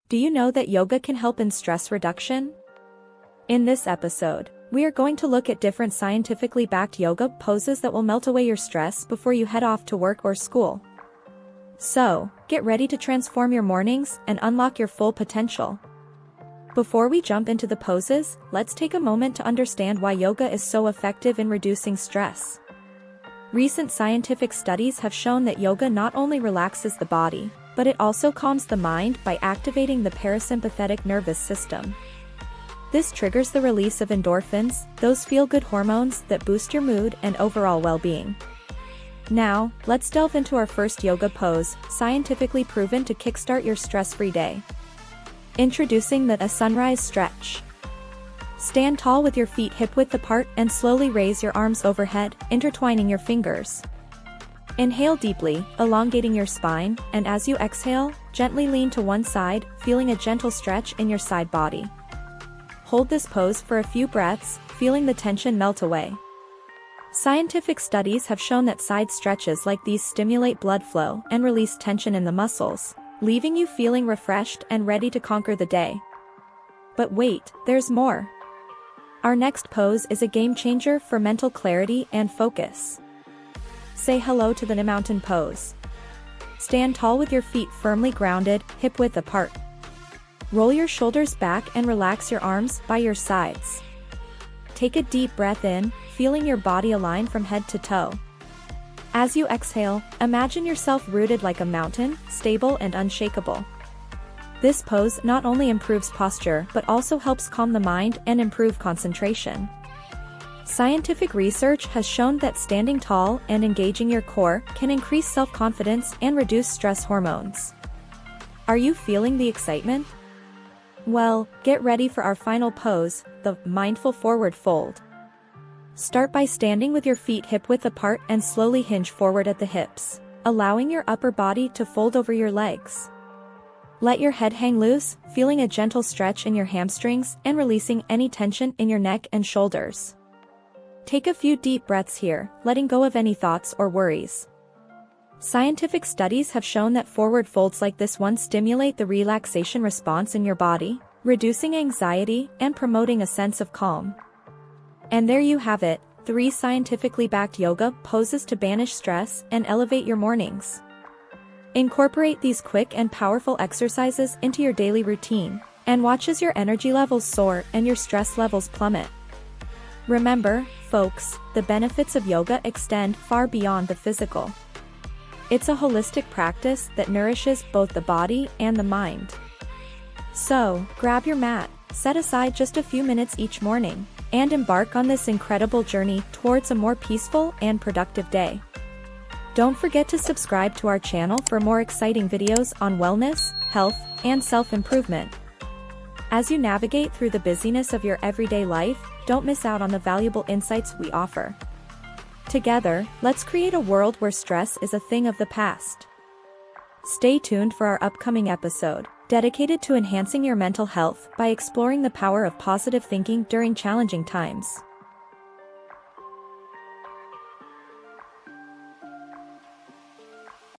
Do you know that yoga can help in stress reduction? In this episode, we are going to look at different scientifically backed yoga poses that will melt away your stress before you head off to work or school. So, get ready to transform your mornings and unlock your full potential. Before we jump into the poses, let's take a moment to understand why yoga is so effective in reducing stress. Recent scientific studies have shown that yoga not only relaxes the body, but it also calms the mind by activating the parasympathetic nervous system. This triggers the release of endorphins, those feel-good hormones that boost your mood and overall well-being. Now, let's delve into our first yoga pose, scientifically proven to kickstart your stress-free day. Introducing the sunrise stretch. Stand tall with your feet hip-width apart and slowly raise your arms overhead, intertwining your fingers. Inhale deeply, elongating your spine, and as you exhale, gently lean to one side, feeling a gentle stretch in your side body. Hold this pose for a few breaths, feeling the tension melt away. Scientific studies have shown that side stretches like these stimulate blood flow and release tension in the muscles, leaving you feeling refreshed and ready to conquer the day. But wait, there's more. Our next pose is a game changer for mental clarity and focus. Say hello to the mountain pose. Stand tall with your feet firmly grounded, hip-width apart. Roll your shoulders back and relax your arms by your sides. Take a deep breath in, feeling your body align from head to toe. As you exhale, imagine yourself rooted like a mountain, stable and unshakable. This pose not only improves posture but also helps calm the mind and improve concentration. Scientific research has shown that standing tall and engaging your core can increase self-confidence and reduce stress hormones. Are you feeling the excitement? Well, get ready for our final pose, the mindful forward fold. Start by standing with your feet hip-width apart and slowly hinge forward at the hips, allowing your upper body to fold over your legs. Let your head hang loose, feeling a gentle stretch in your hamstrings and releasing any tension in your neck and shoulders. Take a few deep breaths here, letting go of any thoughts or worries. Scientific studies have shown that forward folds like this one stimulate the relaxation response in your body, reducing anxiety and promoting a sense of calm. And there you have it, 3 scientifically backed yoga poses to banish stress and elevate your mornings. Incorporate these quick and powerful exercises into your daily routine, and watch as your energy levels soar and your stress levels plummet. Remember, folks, the benefits of yoga extend far beyond the physical. It's a holistic practice that nourishes both the body and the mind. So, grab your mat, set aside just a few minutes each morning, and embark on this incredible journey towards a more peaceful and productive day. Don't forget to subscribe to our channel for more exciting videos on wellness, health, and self-improvement. As you navigate through the busyness of your everyday life, don't miss out on the valuable insights we offer. Together, let's create a world where stress is a thing of the past. Stay tuned for our upcoming episode, dedicated to enhancing your mental health by exploring the power of positive thinking during challenging times.